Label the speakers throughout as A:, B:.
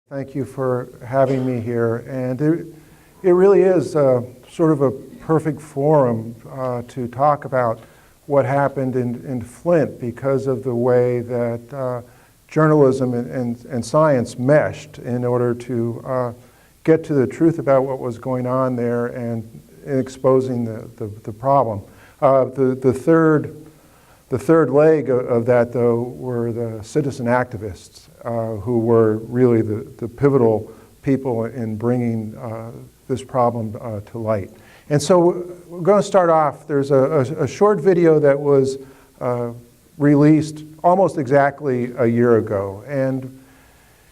A: Thank you for having me here. And it really is sort of a perfect forum to talk about what happened in Flint because of the way that journalism and science meshed in order to get to the truth about what was going on there and exposing the problem. The third leg of that, though, were the citizen activists who were really the pivotal people in bringing this problem to light. And so we're going to start off. There's a short video that was released almost exactly a year ago. And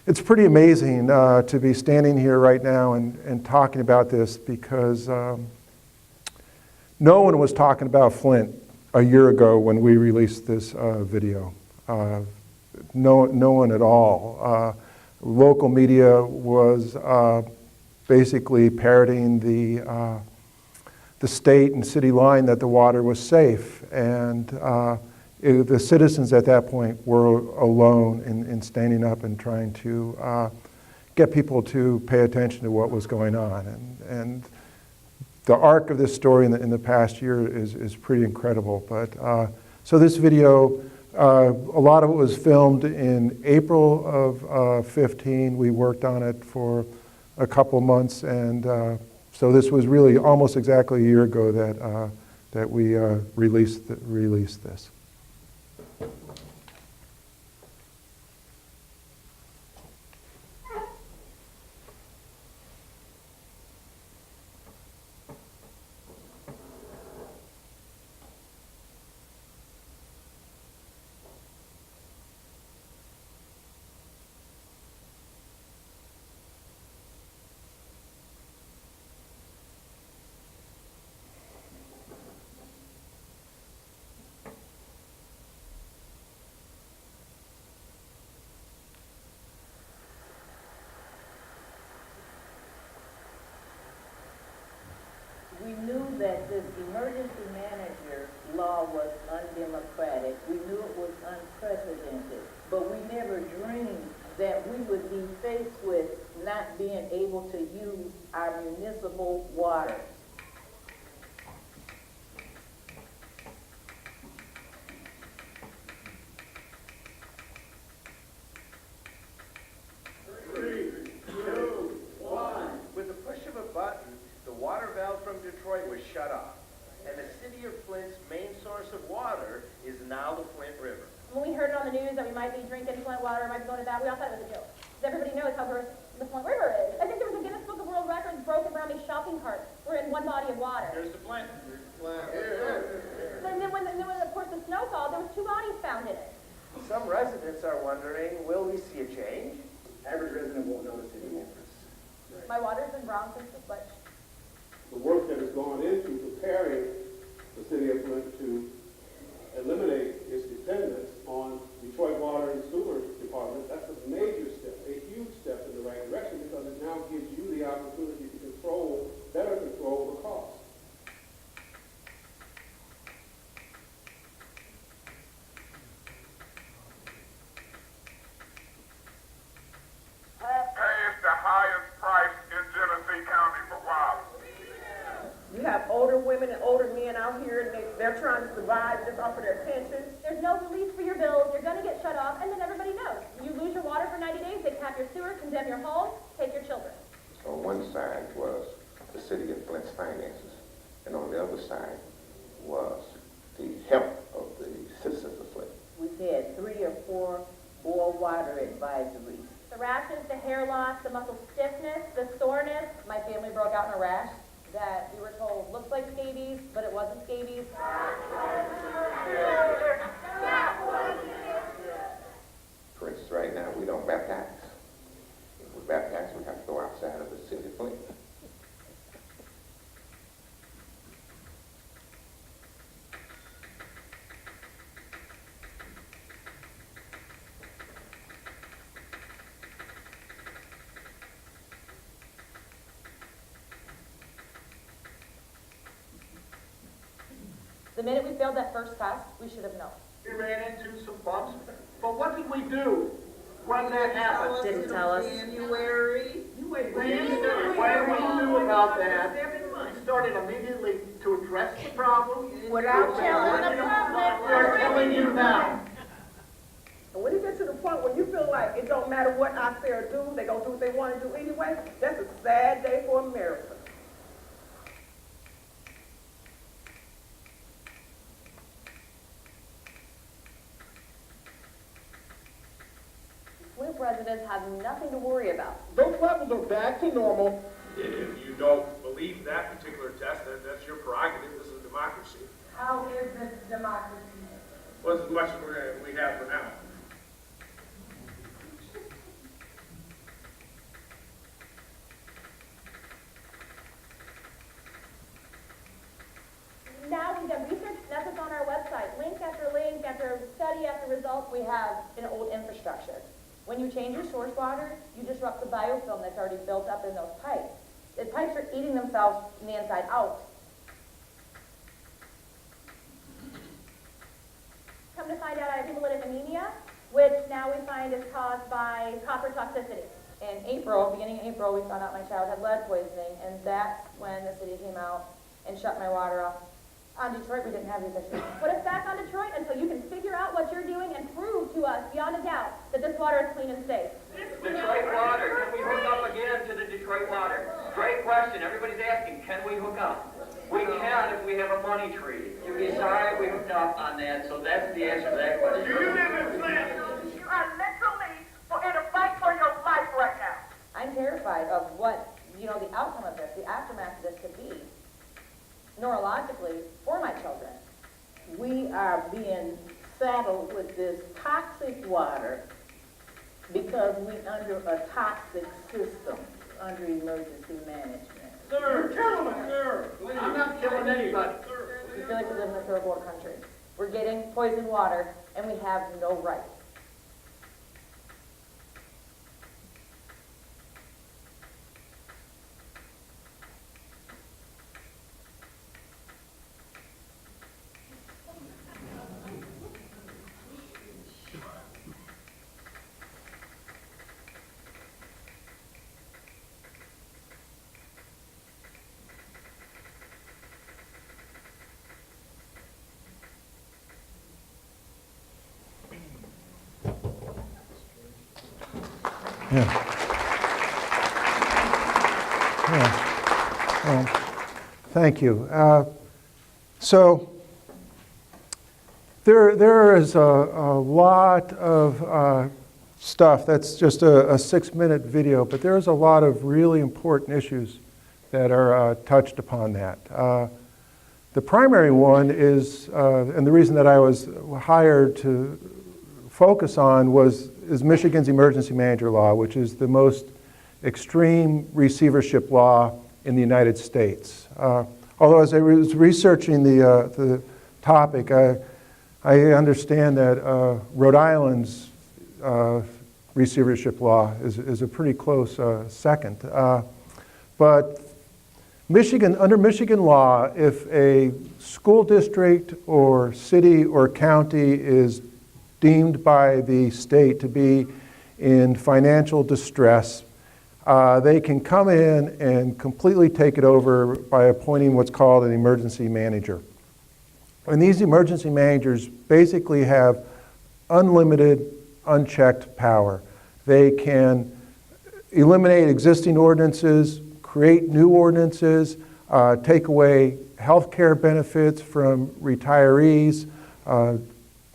A: it's pretty amazing to be standing here right now and talking about this because no one was talking about Flint a year ago when we released this video. No one at all. Local media was basically parroting the state and city line that the water was safe, and the citizens at that point were alone in standing up and trying to get people to pay attention to what was going on. And the arc of this story in the past year is pretty incredible. But so this video, a lot of it was filmed in April of 15. We worked on it for a couple months, and so this was really almost exactly a year ago that we released this.
B: We knew that the emergency manager law was undemocratic. We knew it was unprecedented. But we never dreamed that we would be faced with not being able to use our municipal water.
C: Was shut off, and the city of Flint's main source of water is now the Flint River.
D: When we heard it on the news that we might be drinking Flint water, might be going to that, we all thought it was a joke. Because everybody knows how gross the Flint River is. I think there was a Guinness Book of World Records broken around these shopping carts. We're in one body of water.
C: Here's the Flint.
D: And then when of course, the snow fell, there was 2 bodies found in it.
C: Some residents are wondering, will we see a change?
E: Average resident won't notice any difference.
D: My water's been brown since the switch.
E: The work that has gone into preparing the city of Flint to eliminate its dependence on Detroit Water and Sewer Department, that's a major step, a huge step in the right direction, because it now gives you the opportunity to better control the cost.
F: Who pays the highest price in Genesee County for water?
G: You have older women and older men out here, and they're trying to survive just off of their pensions.
D: There's no release for your bills, you're going to get shut off, and then everybody knows. You lose your water for 90 days, they cap your sewer, condemn your home, take your children.
H: On one side was the city of Flint's finances, and on the other side was the health of the citizens of Flint.
B: We've had 3 or 4 boil water advisories.
D: The rashes, the hair loss, the muscle stiffness, the soreness. My family broke out in a rash that we were told looks like scabies, but it wasn't scabies.
H: For instance, right now, we don't baptize. If we baptize, we have to go outside of the city of Flint.
D: The minute we failed that first test, we should have known.
F: We ran into some bumps, but what did we do?
C: When that happened?
G: Didn't tell us.
C: January. When we knew about that, we started immediately to address the problem.
B: Without telling the public.
C: We're telling you now.
G: And when it gets to the point where you feel like it don't matter what I say or do, they gonna do what they want to do anyway, that's a sad day for America.
D: Flint residents have nothing to worry about.
C: Those levels are back to normal.
I: If you don't believe that particular test, then that's your prerogative. This is democracy.
B: How is this democracy?
I: Well, as much as we have for now.
D: Now we've done research, that's what's on our website. Link after study after results, we have an old infrastructure. When you change your source water, you disrupt the biofilm that's already built up in those pipes. The pipes are eating themselves from the inside out. Come to find out, I have hemolytic anemia, which now we find is caused by copper toxicity. In April, beginning of April, we found out my child had lead poisoning, and that's when the city came out and shut my water off. On Detroit, we didn't have these issues. Put us back on Detroit until you can figure out what you're doing and prove to us beyond a doubt that this water is clean and safe.
J: Detroit water, can we hook up again to the Detroit water? Great question, everybody's asking, can we hook up? We can if we have a money tree. You decide we hooked up on that, so that's the answer to that question.
F: Do you live in Flint?
J: You are literally in a fight for your life right now.
D: I'm terrified of what, the outcome of this, the aftermath of this could be, neurologically, for my children.
B: We are being saddled with this toxic water because we're under a toxic system, under emergency management.
C: Sir, gentlemen, sir, I'm not killing anybody.
D: We feel like we live in a third world country. We're getting poisoned water, and we have no right.
A: Thank you. So there is a lot of stuff. That's just a 6-minute video, but there's a lot of really important issues that are touched upon that. The primary one is, and the reason that I was hired to focus on is Michigan's emergency manager law, which is the most extreme receivership law in the United States. Although as I was researching the topic, I understand that Rhode Island's receivership law is a pretty close second. But under Michigan law, if a school district or city or county is deemed by the state to be in financial distress, they can come in and completely take it over by appointing what's called an emergency manager. And these emergency managers basically have unlimited, unchecked power. They can eliminate existing ordinances, create new ordinances, take away health care benefits from retirees,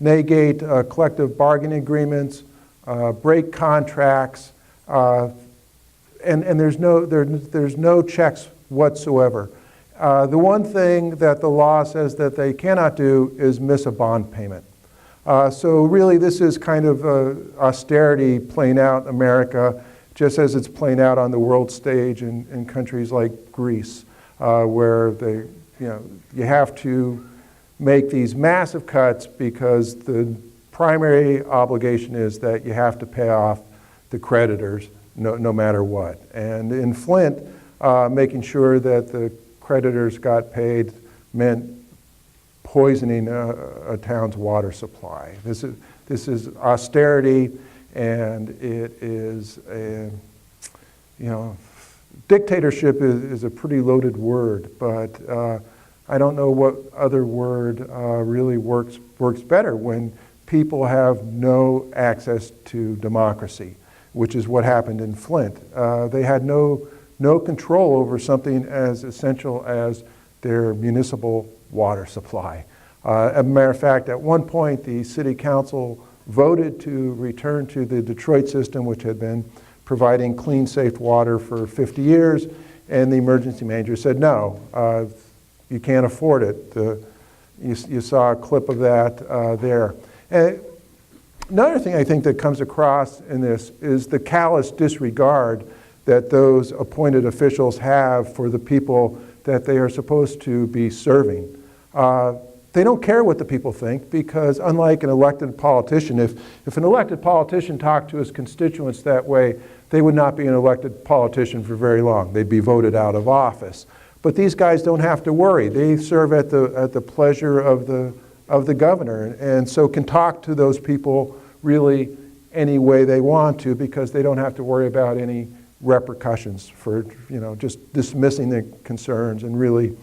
A: negate collective bargaining agreements, break contracts, and there's no checks whatsoever. The one thing that the law says that they cannot do is miss a bond payment. So really this is kind of austerity playing out in America, just as it's playing out on the world stage in countries like Greece, where you have to make these massive cuts because the primary obligation is that you have to pay off the creditors no matter what. And in Flint, making sure that the creditors got paid meant poisoning a town's water supply. This is austerity, and it is a, dictatorship is a pretty loaded word, but I don't know what other word really works better when people have no access to democracy, which is what happened in Flint. They had no control over something as essential as their municipal water supply. As a matter of fact, at one point, the city council voted to return to the Detroit system, which had been providing clean, safe water for 50 years, and the emergency manager said, no, you can't afford it. You saw a clip of that there. And another thing I think that comes across in this is the callous disregard that those appointed officials have for the people that they are supposed to be serving. They don't care what the people think, because unlike an elected politician, if an elected politician talked to his constituents that way, they would not be an elected politician for very long. They'd be voted out of office. But these guys don't have to worry. They serve at the pleasure of the governor, and so can talk to those people really any way they want to, because they don't have to worry about any repercussions for just dismissing their concerns and really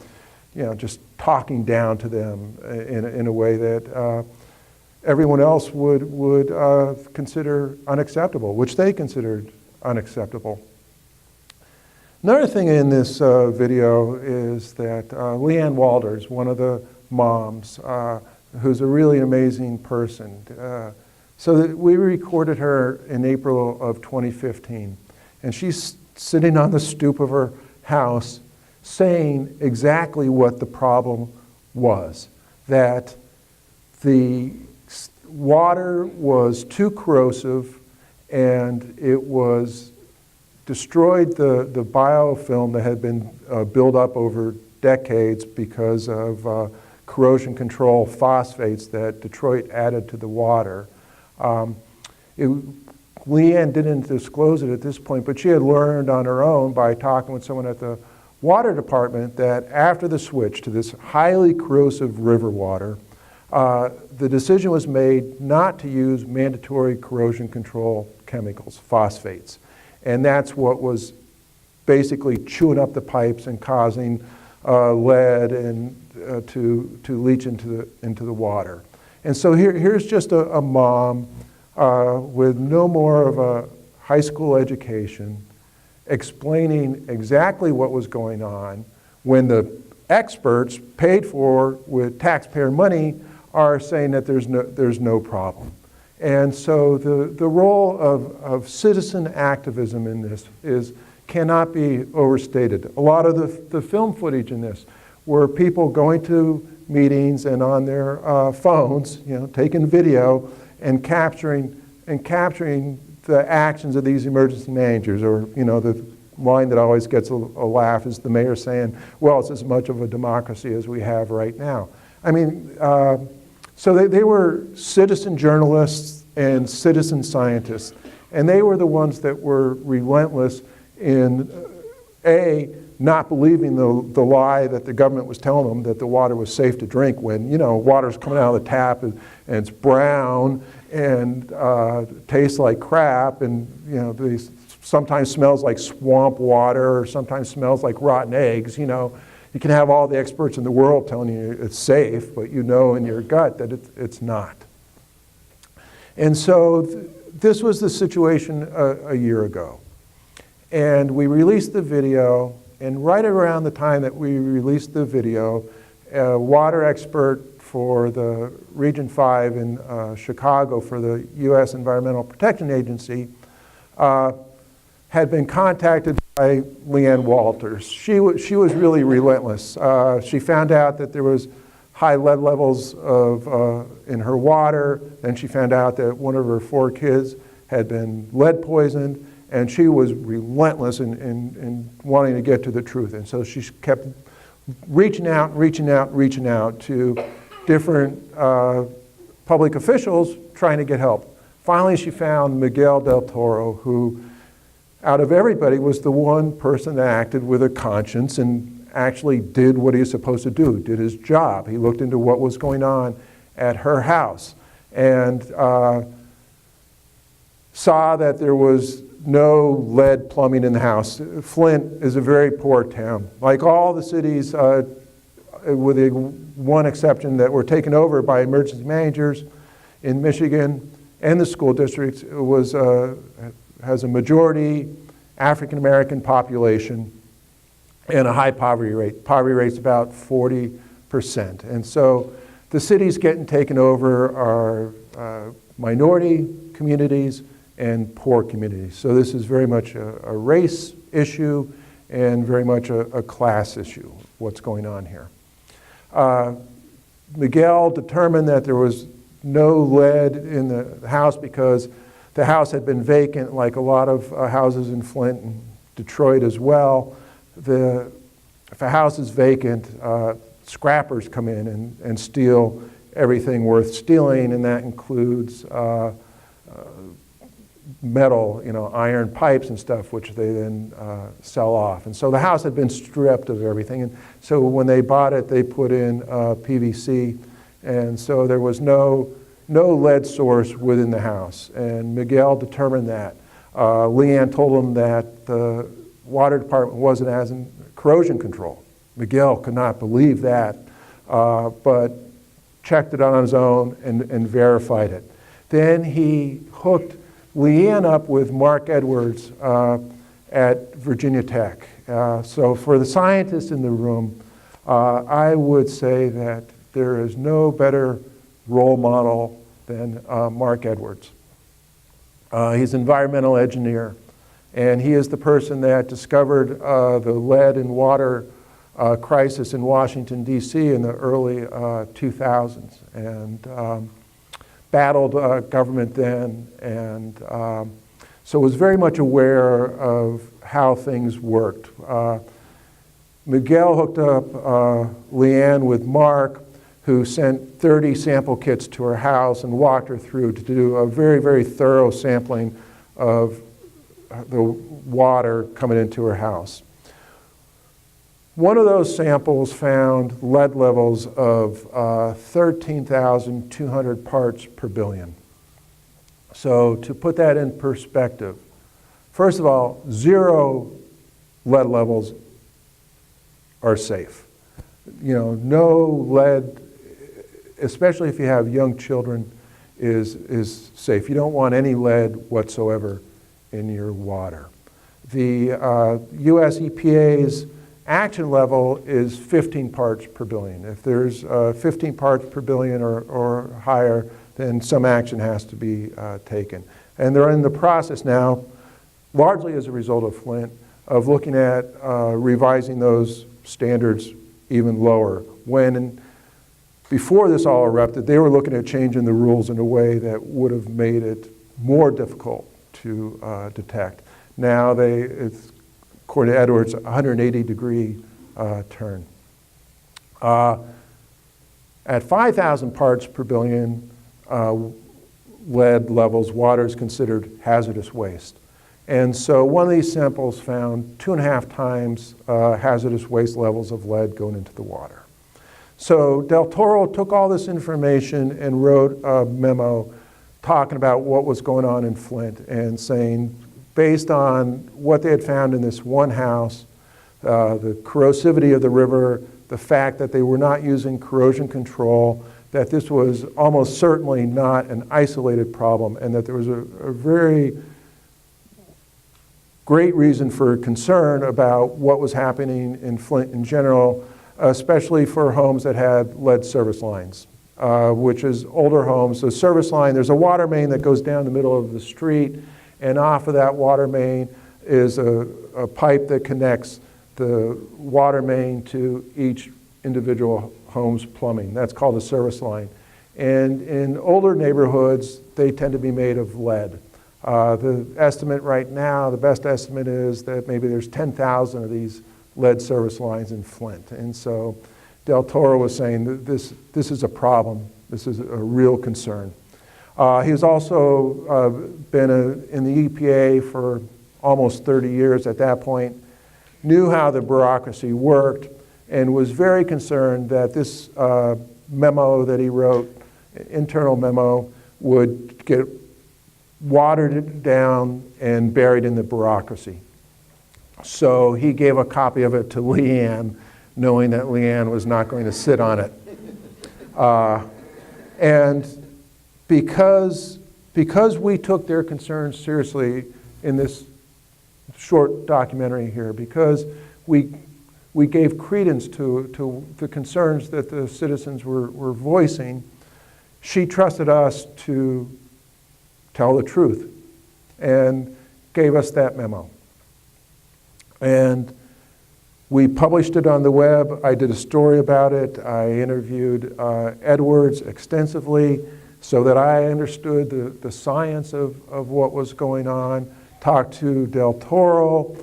A: just talking down to them in a way that everyone else would consider unacceptable, which they considered unacceptable. Another thing in this video is that Leanne Walters, one of the moms, who's a really amazing person. So that we recorded her in April of 2015, and she's sitting on the stoop of her house saying exactly what the problem was, that the water was too corrosive and it was destroyed the biofilm that had been built up over decades because of corrosion control phosphates that Detroit added to the water. Leanne didn't disclose it at this point, but she had learned on her own by talking with someone at the water department that after the switch to this highly corrosive river water, the decision was made not to use mandatory corrosion control chemicals, phosphates. And that's what was basically chewing up the pipes and causing lead and to leach into the water. And so here's just a mom with no more of a high school education explaining exactly what was going on when the experts paid for with taxpayer money are saying that there's no problem. And so the role of citizen activism in this cannot be overstated. A lot of the film footage in this were people going to meetings and on their phones, taking video and capturing the actions of these emergency managers, or the line that always gets a laugh is the mayor saying, well, it's as much of a democracy as we have right now. I mean, so they were citizen journalists and citizen scientists, and they were the ones that were relentless in not believing the lie that the government was telling them that the water was safe to drink when, water's coming out of the tap and it's brown and tastes like crap, and sometimes smells like swamp water, or sometimes smells like rotten eggs. You can have all the experts in the world telling you it's safe, but in your gut that it's not. And so this was the situation a year ago. And we released the video, and right around the time that we released the video, a water expert for the Region 5 in Chicago for the U.S. Environmental Protection Agency had been contacted by Leanne Walters. She was really relentless. She found out that there was high lead levels in her water. Then she found out that one of her 4 kids had been lead poisoned, and she was relentless in wanting to get to the truth. And so she kept reaching out to different public officials trying to get help. Finally, she found Miguel del Toro, who, out of everybody, was the one person that acted with a conscience and actually did what he was supposed to do, did his job. He looked into what was going on at her house. And saw that there was no lead plumbing in the house. Flint is a very poor town. Like all the cities, with the one exception that were taken over by emergency managers in Michigan and the school districts, has a majority African American population and a high poverty rate. Poverty rate's about 40%. And so the cities getting taken over are minority communities and poor communities. So this is very much a race issue and very much a class issue, what's going on here. Miguel determined that there was no lead in the house because the house had been vacant, like a lot of houses in Flint and Detroit as well. If a house is vacant, scrappers come in and steal everything worth stealing, and that includes metal, iron pipes and stuff, which they then sell off. And so the house had been stripped of everything. And so when they bought it, they put in PVC. And so there was no lead source within the house. And Miguel determined that. Leanne told him that the water department wasn't as in corrosion control. Miguel could not believe that, but checked it on his own and verified it. Then he hooked Leanne up with Mark Edwards at Virginia Tech. So for the scientists in the room, I would say that there is no better role model than Mark Edwards. He's an environmental engineer, and he is the person that discovered the lead and water crisis in Washington, D.C. in the early 2000s, and battled government then, and so was very much aware of how things worked. Miguel hooked up Leanne with Mark, who sent 30 sample kits to her house and walked her through to do a very, very thorough sampling of the water coming into her house. One of those samples found lead levels of 13,200 parts per billion. So to put that in perspective, first of all, 0 lead levels are safe. No lead, especially if you have young children, is safe. You don't want any lead whatsoever in your water. The US EPA's action level is 15 parts per billion. If there's 15 parts per billion or higher, then some action has to be taken. And they're in the process now, largely as a result of Flint, of looking at revising those standards even lower. Before this all erupted, they were looking at changing the rules in a way that would have made it more difficult to detect. Now it's, according to Edwards, a 180-degree turn. At 5,000 parts per billion lead levels, water is considered hazardous waste. And so one of these samples found 2.5 times hazardous waste levels of lead going into the water. So Del Toro took all this information and wrote a memo talking about what was going on in Flint and saying, based on what they had found in this one house, the corrosivity of the river, the fact that they were not using corrosion control, that this was almost certainly not an isolated problem, and that there was a very great reason for concern about what was happening in Flint in general, especially for homes that had lead service lines, which is older homes. The service line, there's a water main that goes down the middle of the street, and off of that water main is a pipe that connects the water main to each individual home's plumbing. That's called a service line. And in older neighborhoods, they tend to be made of lead. The estimate right now, the best estimate is that maybe there's 10,000 of these lead service lines in Flint. And so Del Toro was saying that this is a problem. This is a real concern. He's also been in the EPA for almost 30 years at that point, knew how the bureaucracy worked, and was very concerned that this memo that he wrote, internal memo, would get watered it down and buried in the bureaucracy. So he gave a copy of it to Leanne, knowing that Leanne was not going to sit on it. And because we took their concerns seriously in this short documentary here, because we gave credence to the concerns that the citizens were voicing, she trusted us to tell the truth and gave us that memo. And we published it on the web. I did a story about it. I interviewed Edwards extensively so that I understood the science of what was going on. Talked to Del Toro,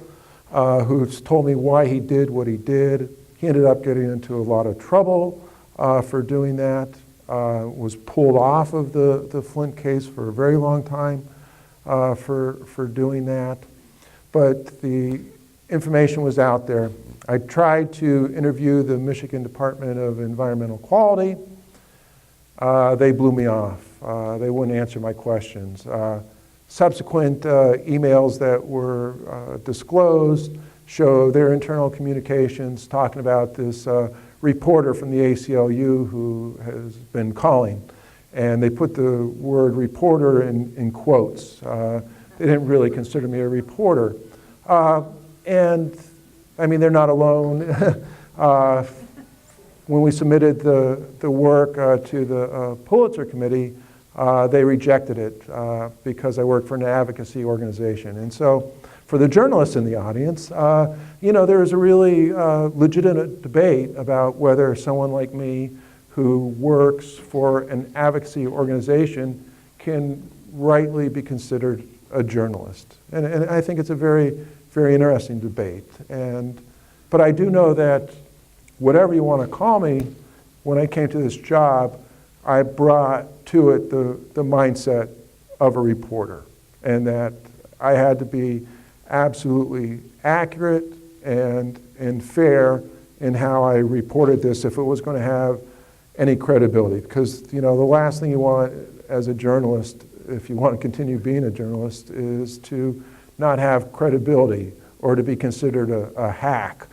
A: who's told me why he did what he did. He ended up getting into a lot of trouble for doing that. Was pulled off of the Flint case for a very long time for doing that. But the information was out there. I tried to interview the Michigan Department of Environmental Quality. They blew me off. They wouldn't answer my questions. Subsequent emails that were disclosed show their internal communications talking about this reporter from the ACLU who has been calling. And they put the word reporter in quotes. They didn't really consider me a reporter. And I mean, they're not alone. When we submitted the work to the Pulitzer Committee, they rejected it because I work for an advocacy organization. And so for the journalists in the audience, there's a really legitimate debate about whether someone like me who works for an advocacy organization can rightly be considered a journalist. And I think it's a very, very interesting debate. But I do know that whatever you want to call me, when I came to this job, I brought to it the mindset of a reporter, and that I had to be absolutely accurate and fair in how I reported this if it was going to have any credibility. Because the last thing you want as a journalist, if you want to continue being a journalist, is to not have credibility or to be considered a hack,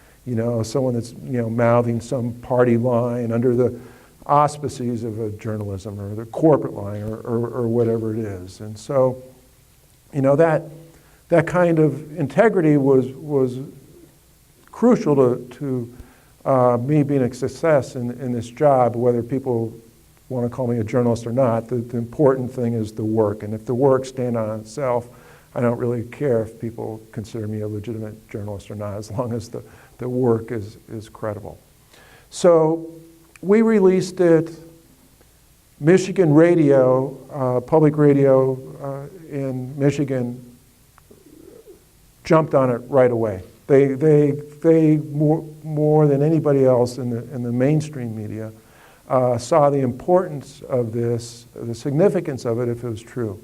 A: someone that's mouthing some party line under the auspices of a journalism or the corporate line or whatever it is. And so, that kind of integrity was crucial to me being a success in this job, whether people want to call me a journalist or not. The important thing is the work. And if the work stands on itself, I don't really care if people consider me a legitimate journalist or not, as long as the work is credible. So we released it. Michigan radio, public radio in Michigan jumped on it right away. They more than anybody else in the mainstream media saw the importance of this, the significance of it if it was true.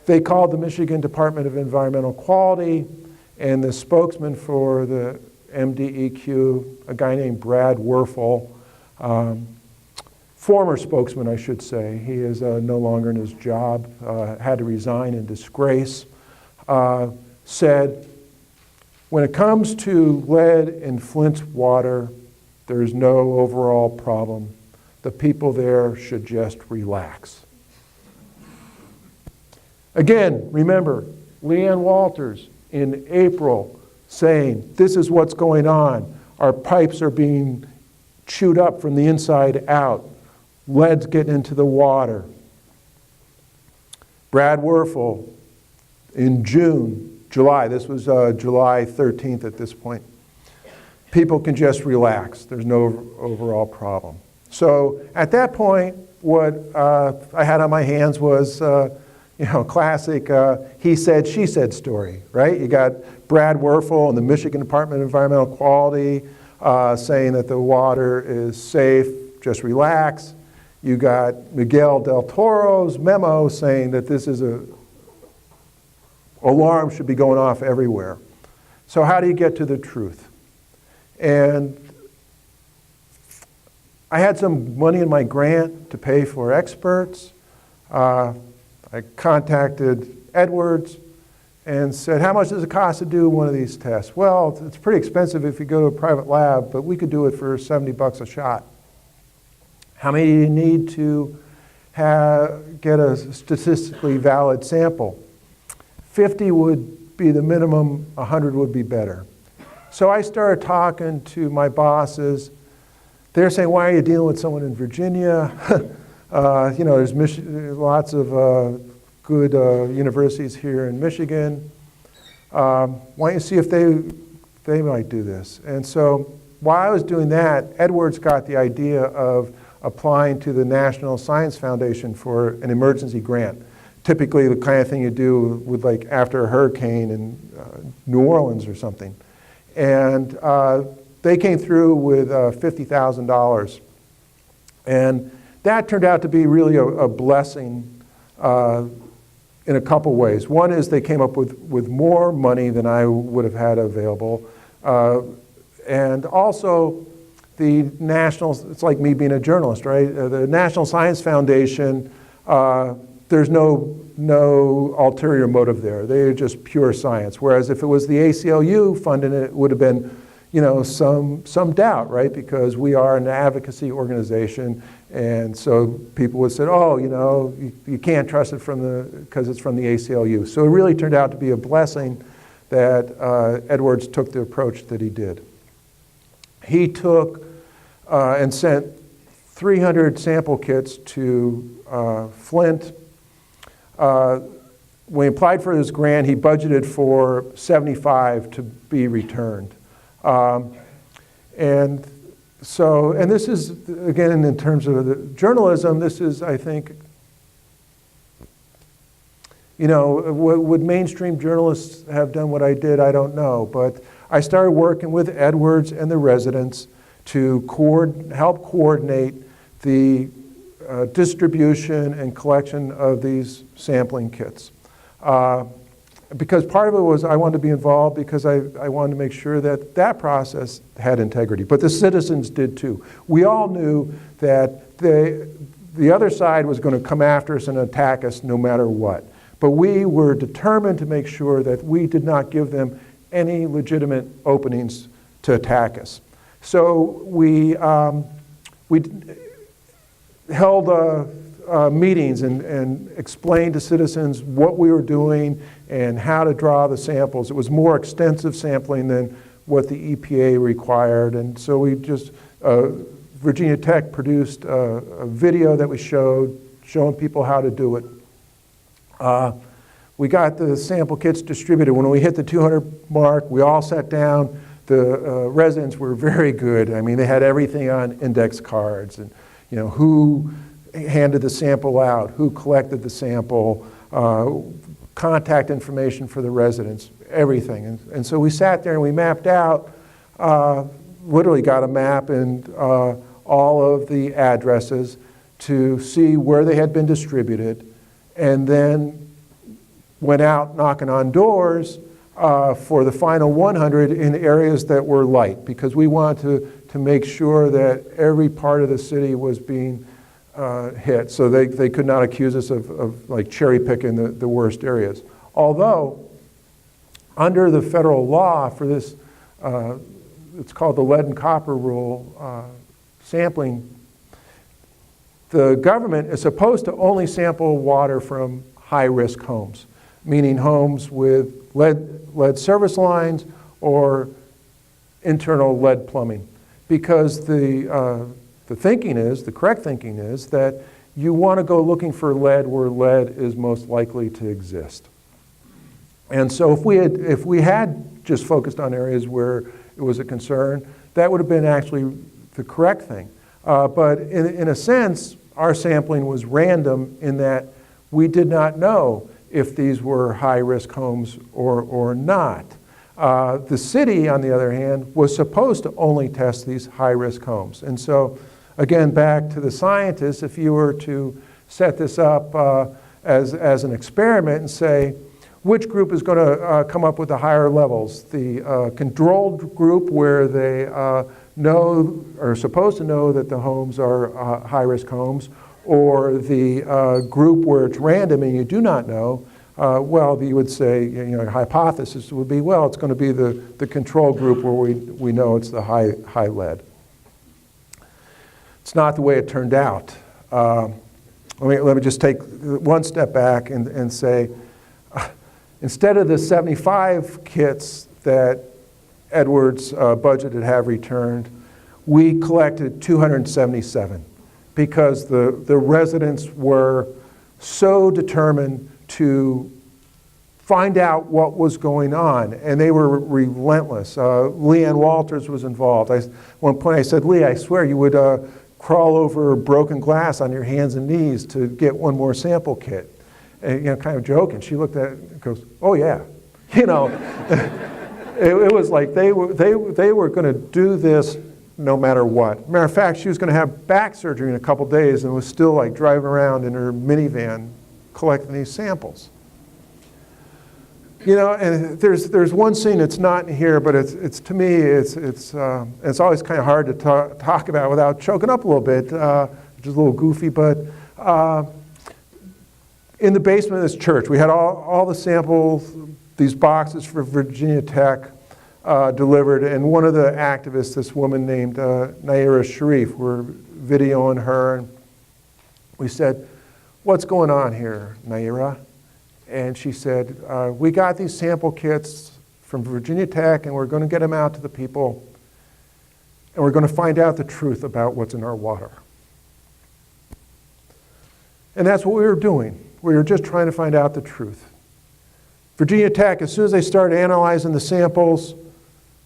A: They called the Michigan Department of Environmental Quality, and the spokesman for the MDEQ, a guy named Brad Werfel, former spokesman, I should say. He is no longer in his job, had to resign in disgrace, said, when it comes to lead in Flint's water, there is no overall problem. The people there should just relax. Again, remember, Leanne Walters in April saying, this is what's going on. Our pipes are being chewed up from the inside out. Lead's getting into the water. Brad Werfel in July, this was July 13th at this point. People can just relax. There's no overall problem. So at that point, what I had on my hands was classic he said, she said story, right? You got Brad Werfel and the Michigan Department of Environmental Quality saying that the water is safe, just relax. You got Miguel Del Toro's memo saying that this is alarm should be going off everywhere. So how do you get to the truth? And I had some money in my grant to pay for experts. I I contacted Edwards and said, how much does it cost to do one of these tests? Well, it's pretty expensive if you go to a private lab, but we could do it for $70 a shot. How many do you need to get a statistically valid sample? 50 would be the minimum, 100 would be better. So I started talking to my bosses. They're saying, why are you dealing with someone in Virginia? There's lots of good universities here in Michigan. Why don't you see if they might do this? And so while I was doing that, Edwards got the idea of applying to the National Science Foundation for an emergency grant. Typically the kind of thing you do with like after a hurricane in New Orleans or something. And they came through with $50,000. And that turned out to be really a blessing in a couple ways. One is they came up with more money than I would have had available. And also the it's like me being a journalist, right? The National Science Foundation, there's no ulterior motive there. They're just pure science. Whereas if it was the ACLU funding it, it would have been, some doubt, right? Because we are an advocacy organization, and so people would say, oh, you can't trust it because it's from the ACLU. So it really turned out to be a blessing that Edwards took the approach that he did. He took and sent 300 sample kits to Flint. When he applied for this grant, he budgeted for 75 to be returned. And this is, again, in terms of the journalism, this is, I think, would mainstream journalists have done what I did? I don't know. But I started working with Edwards and the residents to help coordinate the distribution and collection of these sampling kits. Because part of it was I wanted to be involved because I wanted to make sure that process had integrity. But the citizens did too. We all knew that the other side was going to come after us and attack us no matter what. But we were determined to make sure that we did not give them any legitimate openings to attack us. So we held meetings and explained to citizens what we were doing and how to draw the samples. It was more extensive sampling than what the EPA required. And so we just, Virginia Tech produced a video that we showing people how to do it. We got the sample kits distributed. When we hit the 200 mark, we all sat down. The residents were very good. I mean, they had everything on index cards, and who handed the sample out, who collected the sample, contact information for the residents, everything. And so we sat there and we mapped out, literally got a map and all of the addresses to see where they had been distributed, and then went out knocking on doors for the final 100 in areas that were light, because we wanted to make sure that every part of the city was being hit, so they could not accuse us of like cherry picking the worst areas. Although, under the federal law for this, it's called the lead and copper rule, sampling, the government is supposed to only sample water from high-risk homes, meaning homes with lead service lines or internal lead plumbing, because the correct thinking is that you want to go looking for lead where lead is most likely to exist. And so if we had just focused on areas where it was a concern, that would have been actually the correct thing. But in a sense, our sampling was random in that we did not know if these were high-risk homes or not. The city, on the other hand, was supposed to only test these high-risk homes. And so, again, back to the scientists, if you were to set this up as an experiment and say, which group is going to come up with the higher levels? The controlled group, where they know or are supposed to know that the homes are high-risk homes, or the group where it's random and you do not know, well, you would say, a hypothesis would be, well, it's going to be the control group where we know it's the high lead. It's not the way it turned out. Let me just take one step back and say, instead of the 75 kits that Edwards budgeted to have returned, we collected 277 because the residents were so determined to find out what was going on, and they were relentless. Leanne Walters was involved. At one point I said, Lee, I swear you would crawl over broken glass on your hands and knees to get one more sample kit. And, kind of joking. She looked at it and goes, oh yeah. It was like they were going to do this no matter what. Matter of fact, she was going to have back surgery in a couple days and was still like driving around in her minivan collecting these samples. And there's one scene that's not in here, but it's to me it's always kind of hard to talk about without choking up a little bit, which is a little goofy. But in the basement of this church, we had all the samples, these boxes for Virginia Tech delivered, and one of the activists, this woman named Naira Sharif, we're videoing her, and we said, "What's going on here, Naira?" And she said, we got these sample kits from Virginia Tech and we're going to get them out to the people and we're going to find out the truth about what's in our water. And that's what we were doing. We were just trying to find out the truth. Virginia Tech, as soon as they started analyzing the samples,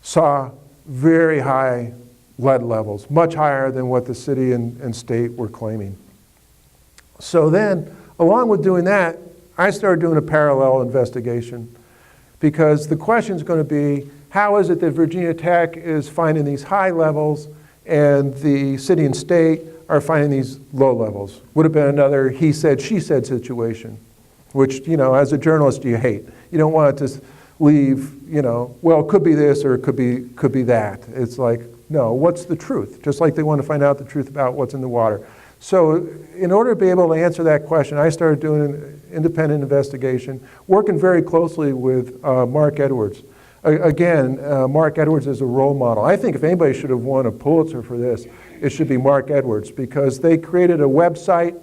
A: saw very high lead levels, much higher than what the city and state were claiming. So then, along with doing that, I started doing a parallel investigation because the question is going to be, how is it that Virginia Tech is finding these high levels and the city and state are finding these low levels? Would have been another he said, she said situation, which, as a journalist you hate. You don't want to just leave, well, it could be this or it could be that. It's like, no, what's the truth? Just like they want to find out the truth about what's in the water. So in order to be able to answer that question, I started doing an independent investigation, working very closely with Mark Edwards. Again, Mark Edwards is a role model. I think if anybody should have won a Pulitzer for this, it should be Mark Edwards, because they created a website,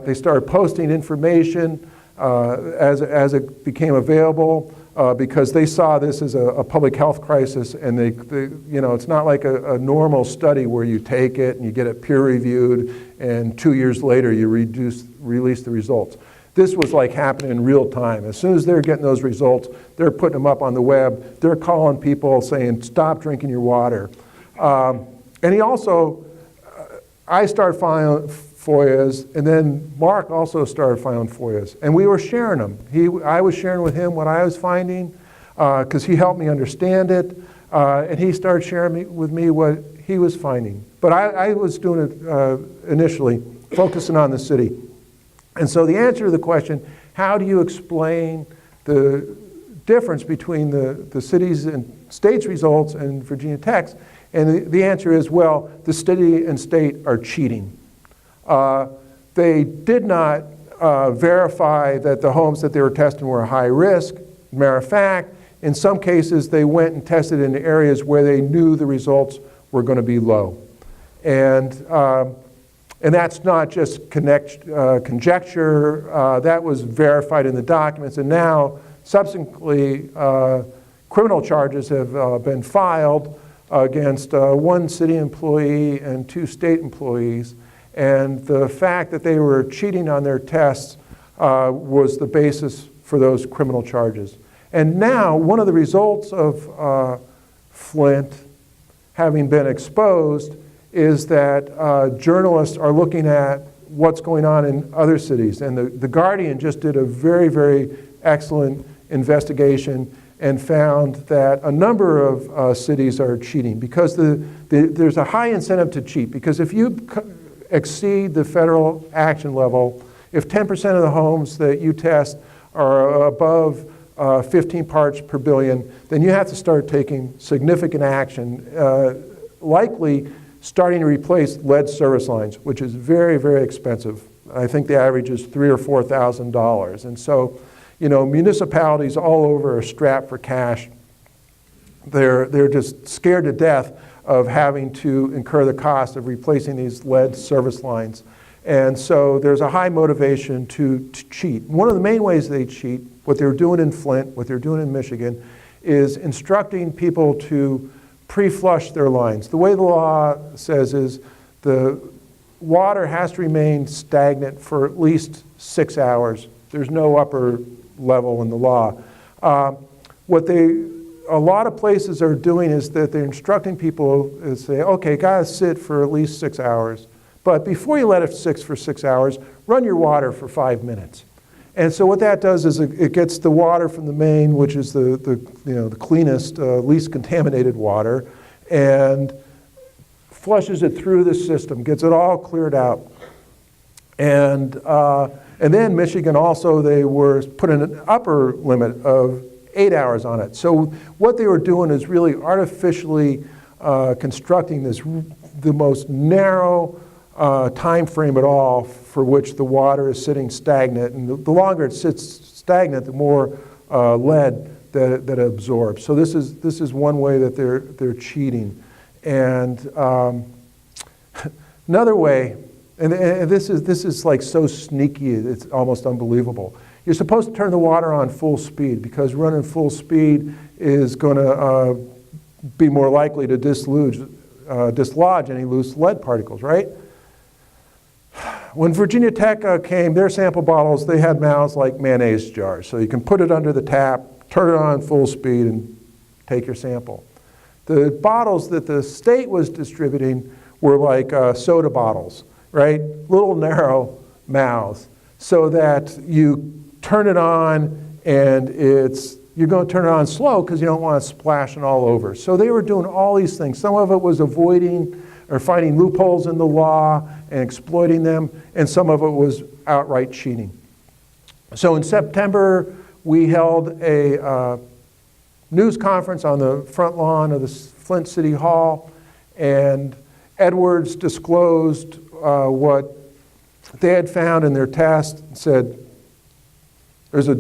A: they started posting information as it became available, because they saw this as a public health crisis, and they it's not like a normal study where you take it and you get it peer reviewed and 2 years later you release the results. This was like happening in real time. As soon as they're getting those results, they're putting them up on the web. They're calling people saying, stop drinking your water. And he also, I started filing FOIAs, and then Mark also started filing FOIAs, and we were sharing them. I was sharing with him what I was finding, because he helped me understand it, and he started sharing with me what he was finding. But I was doing it initially, focusing on the city. And so the answer to the question, how do you explain the difference between the cities and states results and Virginia Tech's? And the answer is, well, the city and state are cheating. They did not verify that the homes that they were testing were high risk. Matter of fact, in some cases, they went and tested in areas where they knew the results were going to be low. And that's not just conjecture. That was verified in the documents. And now, subsequently, criminal charges have been filed against one city employee and 2 state employees. And the fact that they were cheating on their tests was the basis for those criminal charges. And now, one of the results of Flint having been exposed is that journalists are looking at what's going on in other cities. And the Guardian just did a very, very excellent investigation and found that a number of cities are cheating, because there's a high incentive to cheat. Because if you exceed the federal action level, if 10% of the homes that you test are above 15 parts per billion, then you have to start taking significant action, likely starting to replace lead service lines, which is very, very expensive. I think the average is $3,000 or $4,000. And so, you know, municipalities all over are strapped for cash. They're just scared to death of having to incur the cost of replacing these lead service lines. And so there's a high motivation to cheat. One of the main ways they cheat, what they're doing in Flint, what they're doing in Michigan, is instructing people to pre-flush their lines. The way the law says is the water has to remain stagnant for at least 6 hours. There's no upper level in the law. A lot of places are doing is that they're instructing people to say, okay, gotta sit for at least 6 hours. But before you let it sit for 6 hours, run your water for 5 minutes. And so what that does is it gets the water from the main, which is the cleanest, least contaminated water, and flushes it through the system, gets it all cleared out. And then Michigan also, they were putting an upper limit of 8 hours on it. So what they were doing is really artificially constructing the most narrow time frame at all for which the water is sitting stagnant. And the longer it sits stagnant, the more lead that it absorbs. So this is one way that they're cheating. And another way, and this is like so sneaky, it's almost unbelievable. You're supposed to turn the water on full speed because running full speed is going to be more likely to dislodge any loose lead particles, right? When Virginia Tech came, their sample bottles, they had mouths like mayonnaise jars. So you can put it under the tap, turn it on full speed, and take your sample. The bottles that the state was distributing were like soda bottles, right? Little narrow mouths, so that you turn it on and you're going to turn it on slow because you don't want it splashing all over. So they were doing all these things. Some of it was avoiding or finding loopholes in the law and exploiting them, and some of it was outright cheating. So in September, we held a news conference on the front lawn of the Flint City Hall, and Edwards disclosed what they had found in their test and said, there's a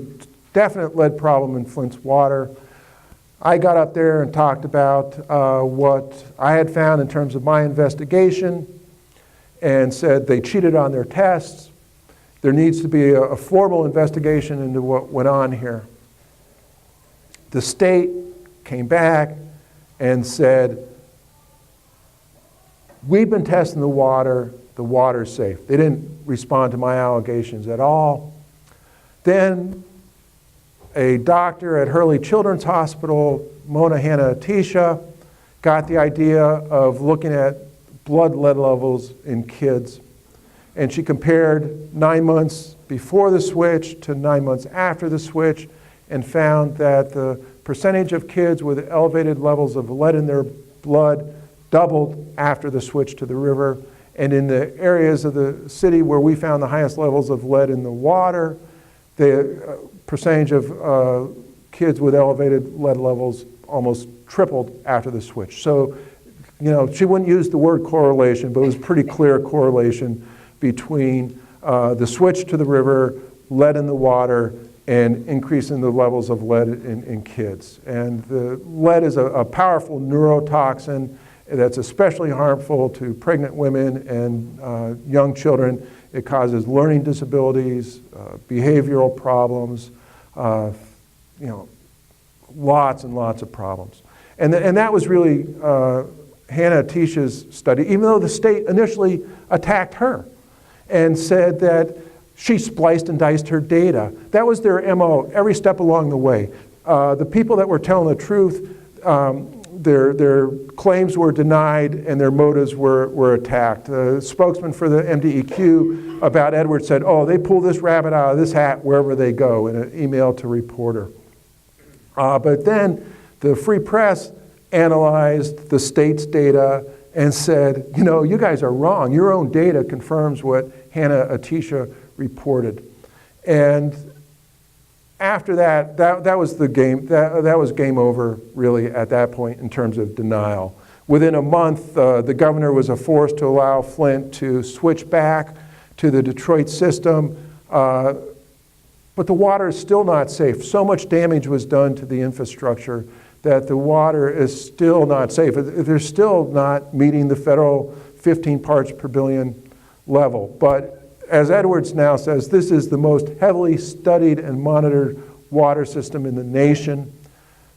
A: definite lead problem in Flint's water. I got up there and talked about what I had found in terms of my investigation and said they cheated on their tests. There needs to be a formal investigation into what went on here. The state came back and said, we've been testing the water's safe. They didn't respond to my allegations at all. Then a doctor at Hurley Children's Hospital, Mona Hanna-Attisha, got the idea of looking at blood lead levels in kids. And she compared 9 months before the switch to 9 months after the switch and found that the percentage of kids with elevated levels of lead in their blood doubled after the switch to the river. And in the areas of the city where we found the highest levels of lead in the water, the percentage of kids with elevated lead levels almost tripled after the switch. So, you know, she wouldn't use the word correlation, but it was pretty clear correlation between the switch to the river, lead in the water, and increasing the levels of lead in kids. And the lead is a powerful neurotoxin that's especially harmful to pregnant women and young children. It causes learning disabilities, behavioral problems, lots and lots of problems. And that was really Hanna-Attisha's study, even though the state initially attacked her and said that she spliced and diced her data. That was their MO every step along the way. The people that were telling the truth, their claims were denied and their motives were attacked. The spokesman for the MDEQ about Edwards said, oh, they pull this rabbit out of this hat wherever they go, in an email to a reporter. But then the Free Press analyzed the state's data and said, you know, you guys are wrong. Your own data confirms what Hanna-Attisha reported. And after that was the game. That was game over, really, at that point in terms of denial. Within a month, the governor was forced to allow Flint to switch back to the Detroit system. But the water is still not safe. So much damage was done to the infrastructure that the water is still not safe. They're still not meeting the federal 15 parts per billion level. But as Edwards now says, this is the most heavily studied and monitored water system in the nation.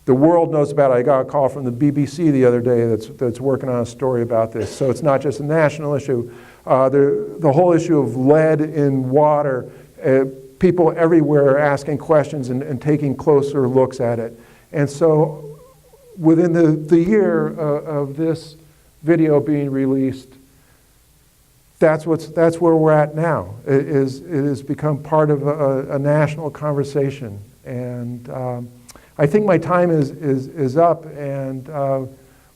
A: The world knows about it. I got a call from the BBC the other day that's working on a story about this. So it's not just a national issue. The whole issue of lead in water, people everywhere are asking questions and taking closer looks at it. And so within the year of this video being released, that's where we're at now. It has become part of a national conversation. And I think my time is up, and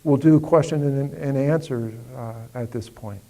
A: we'll do question and answer at this point.